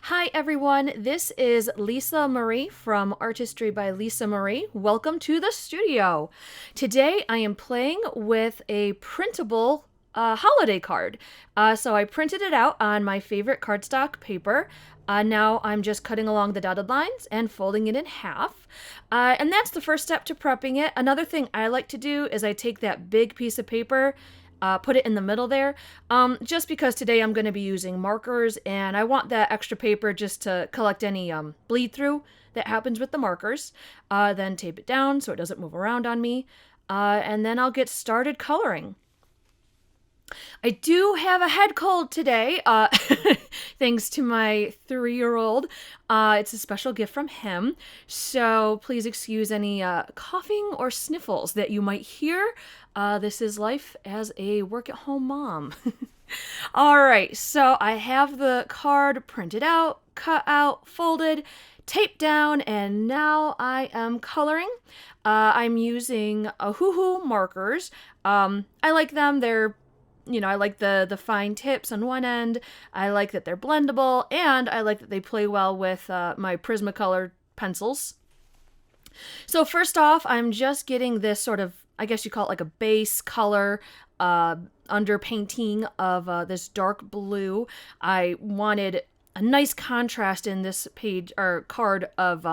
Hi everyone, this is Lisa Marie from Artistry by Lisa Marie. Welcome to the studio. Today I am playing with a printable holiday card. So I printed it out on my favorite cardstock paper. Now I'm just cutting along the dotted lines and folding it in half. And that's the first step to prepping it. Another thing I like to do is I take that big piece of paper, put it in the middle there, just because today I'm going to be using markers and I want that extra paper just to collect any bleed through that happens with the markers. Then tape it down so it doesn't move around on me, and then I'll get started coloring. I do have a head cold today, thanks to my 3-year-old. It's a special gift from him, so please excuse any coughing or sniffles that you might hear. This is life as a work-at-home mom. All right, so I have the card printed out, cut out, folded, taped down, and now I am coloring. I'm using Ohuhu markers. I like them. I like the fine tips on one end. I like that they're blendable, and I like that they play well with my Prismacolor pencils. So first off, I'm just getting this sort of, I guess you call it like a base color underpainting of this dark blue. I wanted a nice contrast in this page or card of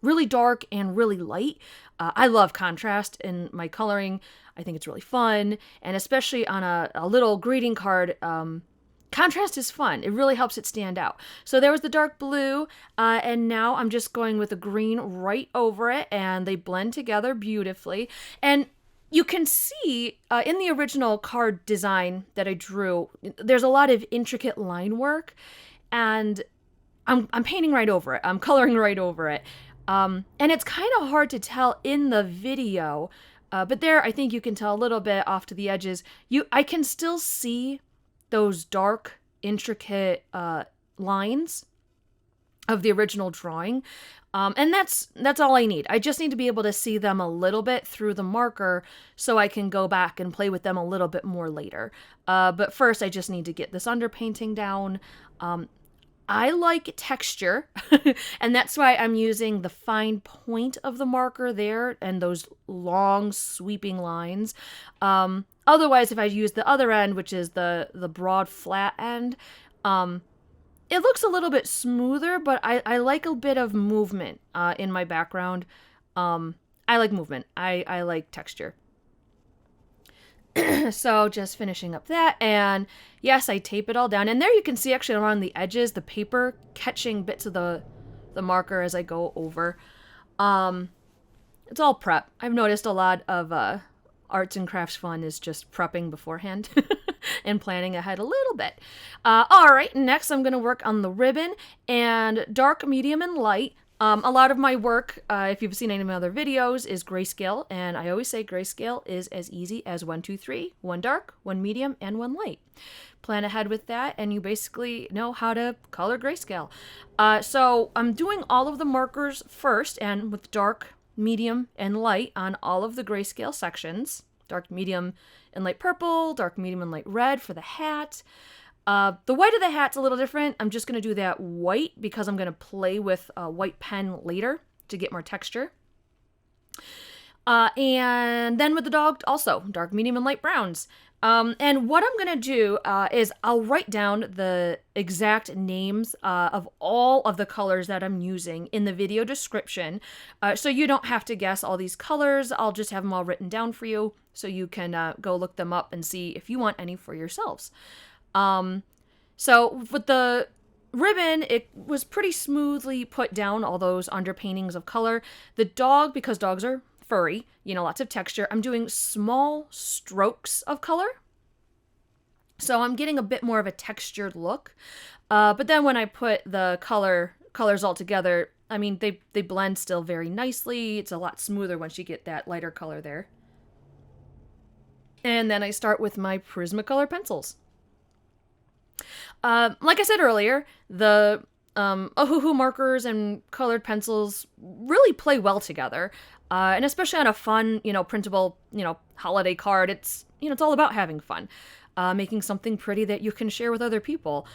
really dark and really light. I love contrast in my coloring. I think it's really fun, and especially on a little greeting card, contrast is fun. It really helps it stand out. So there was the dark blue, and now I'm just going with the green right over it, and they blend together beautifully. And you can see in the original card design that I drew, there's a lot of intricate line work, and I'm painting right over it. I'm coloring right over it. And it's kind of hard to tell in the video, but there I think you can tell a little bit off to the edges. I can still see those dark, intricate lines of the original drawing. And that's all I need. I just need to be able to see them a little bit through the marker so I can go back and play with them a little bit more later. But first I just need to get this underpainting down. I like texture, and that's why I'm using the fine point of the marker there and those long sweeping lines. Otherwise, if I use the other end, which is the broad flat end, it looks a little bit smoother, but I like a bit of movement in my background. I like movement. I like texture. So just finishing up that, and yes, I tape it all down, and there you can see actually around the edges the paper catching bits of the marker as I go over. It's all prep. I've noticed a lot of arts and crafts fun is just prepping beforehand and planning ahead a little bit. All right, next I'm going to work on the ribbon, and dark, medium, and light. A lot of my work, if you've seen any of my other videos, is grayscale, and I always say grayscale is as easy as 1, 2, 3, 1 dark, 1 medium, and 1 light. Plan ahead with that, and you basically know how to color grayscale. So I'm doing all of the markers first, and with dark, medium, and light on all of the grayscale sections. Dark, medium, and light purple, dark, medium, and light red for the hat. The white of the hat's a little different. I'm just going to do that white because I'm going to play with a white pen later to get more texture. And then with the dog, also dark, medium, and light browns. And what I'm going to do is I'll write down the exact names of all of the colors that I'm using in the video description. So you don't have to guess all these colors. I'll just have them all written down for you so you can go look them up and see if you want any for yourselves. So with the ribbon, it was pretty smoothly put down, all those underpaintings of color. The dog, because dogs are furry, lots of texture, I'm doing small strokes of color. So I'm getting a bit more of a textured look. But then when I put the colors all together, I mean, they blend still very nicely. It's a lot smoother once you get that lighter color there. And then I start with my Prismacolor pencils. Like I said earlier, the Ohuhu markers and colored pencils really play well together, and especially on a fun, printable, holiday card. It's all about having fun. making something pretty that you can share with other people.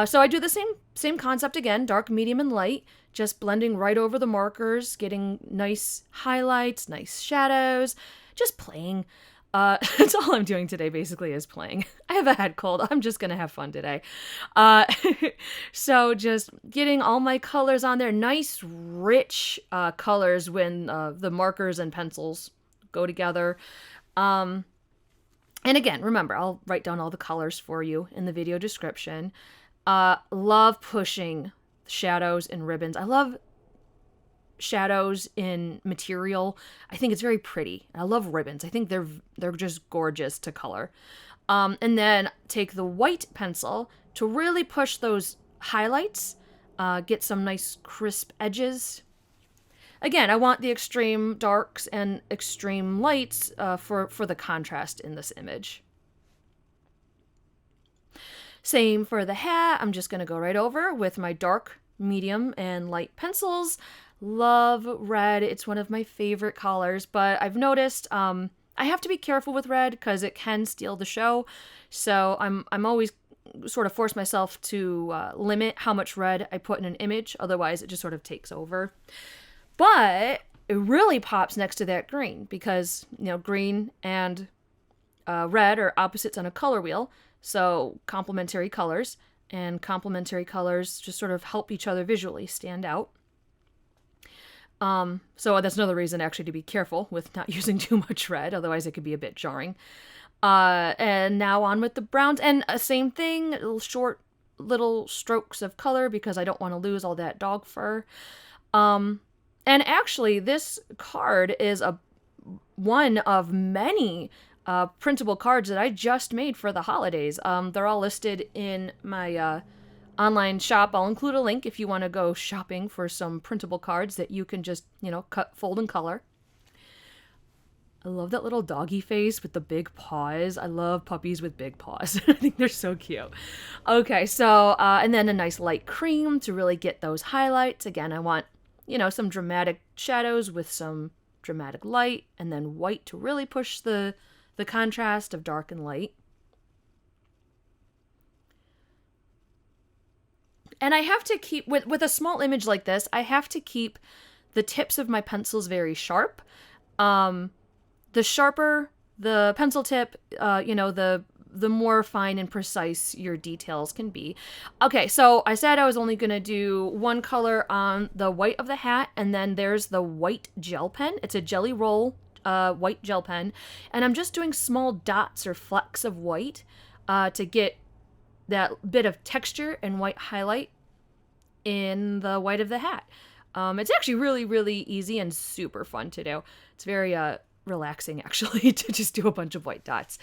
So I do the same concept again, dark, medium, and light, just blending right over the markers, getting nice highlights, nice shadows, just playing. That's all I'm doing today, basically, is playing. I have a head cold. I'm just going to have fun today. So just getting all my colors on there. Nice, rich colors when the markers and pencils go together. And again, remember, I'll write down all the colors for you in the video description. Love pushing shadows and ribbons. I love shadows in material. I think it's very pretty. I love ribbons. I think they're just gorgeous to color. And then take the white pencil to really push those highlights, get some nice crisp edges. Again, I want the extreme darks and extreme lights for the contrast in this image. Same for the hat. I'm just going to go right over with my dark, medium, and light pencils. Love red. It's one of my favorite colors, but I've noticed I have to be careful with red because it can steal the show. So I'm always sort of force myself to limit how much red I put in an image. Otherwise, it just sort of takes over. But it really pops next to that green because, you know, green and red are opposites on a color wheel. So complementary colors, and complementary colors just sort of help each other visually stand out. So that's another reason actually to be careful with not using too much red, otherwise it could be a bit jarring. And now on with the browns, and same thing, short little strokes of color because I don't want to lose all that dog fur. And actually, this card is one of many printable cards that I just made for the holidays. They're all listed in my online shop. I'll include a link if you want to go shopping for some printable cards that you can just, you know, cut, fold, and color. I love that little doggy face with the big paws. I love puppies with big paws. I think they're so cute. Okay, so, and then a nice light cream to really get those highlights. Again, I want, you know, some dramatic shadows with some dramatic light, and then white to really push the contrast of dark and light. And I have to keep, with a small image like this, I have to keep the tips of my pencils very sharp. The sharper the pencil tip, you know, the more fine and precise your details can be. Okay, so I said I was only going to do one color on the white of the hat, and then there's the white gel pen. It's a Jelly Roll white gel pen, and I'm just doing small dots or flecks of white to get that bit of texture and white highlight in the white of the hat. It's actually really, really easy and super fun to do. It's very relaxing, actually, to just do a bunch of white dots.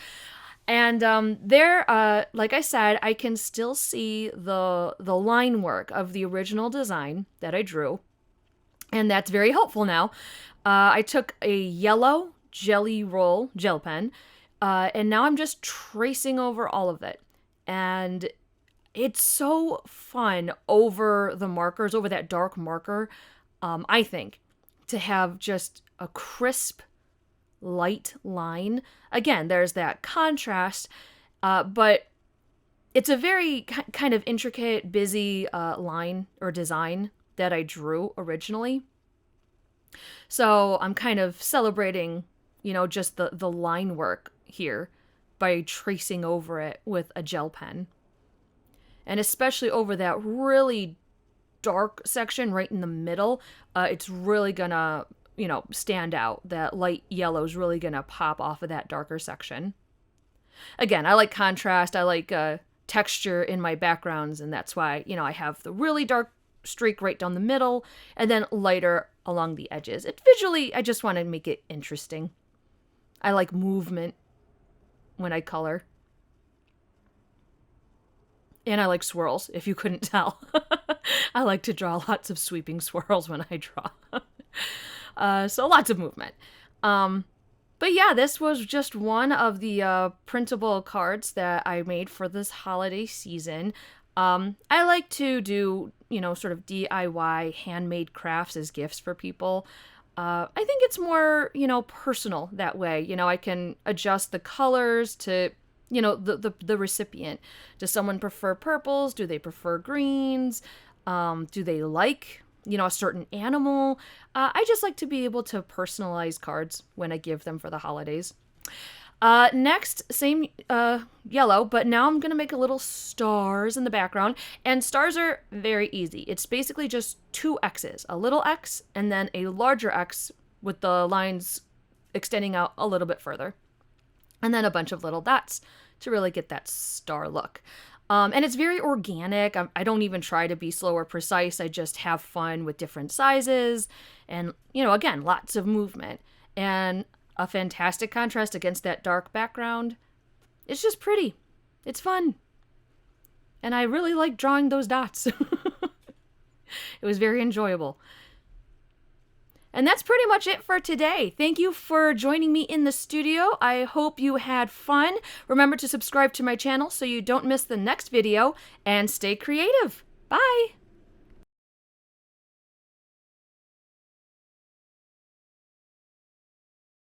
And there, like I said, I can still see the line work of the original design that I drew, and that's very helpful now. I took a yellow Jelly Roll gel pen, and now I'm just tracing over all of it. And it's so fun over the markers, over that dark marker, I think, to have just a crisp, light line. Again, there's that contrast, but it's a very kind of intricate, busy line or design that I drew originally. So I'm kind of celebrating, you know, just the line work here by tracing over it with a gel pen. And especially over that really dark section right in the middle, it's really gonna, you know, stand out. That light yellow is really gonna pop off of that darker section. Again, I like contrast. I like texture in my backgrounds, and that's why, you know, I have the really dark streak right down the middle and then lighter along the edges. It visually, I just want to make it interesting. I like movement when I color. And I like swirls, if you couldn't tell. I like to draw lots of sweeping swirls when I draw. So lots of movement. But yeah, this was just one of the printable cards that I made for this holiday season. I like to do, you know, sort of DIY handmade crafts as gifts for people. I think it's more, you know, personal that way. You know, I can adjust the colors to, the recipient. Does someone prefer purples? Do they prefer greens? Do they like, a certain animal? I just like to be able to personalize cards when I give them for the holidays. Next, same yellow, but now I'm going to make a little stars in the background. And stars are very easy. It's basically just two X's, a little X and then a larger X with the lines extending out a little bit further. And then a bunch of little dots to really get that star look. And it's very organic. I don't even try to be slow or precise. I just have fun with different sizes and, again, lots of movement. And a fantastic contrast against that dark background. It's just pretty. It's fun. And I really like drawing those dots. It was very enjoyable. And that's pretty much it for today. Thank you for joining me in the studio. I hope you had fun. Remember to subscribe to my channel so you don't miss the next video, and stay creative. Bye!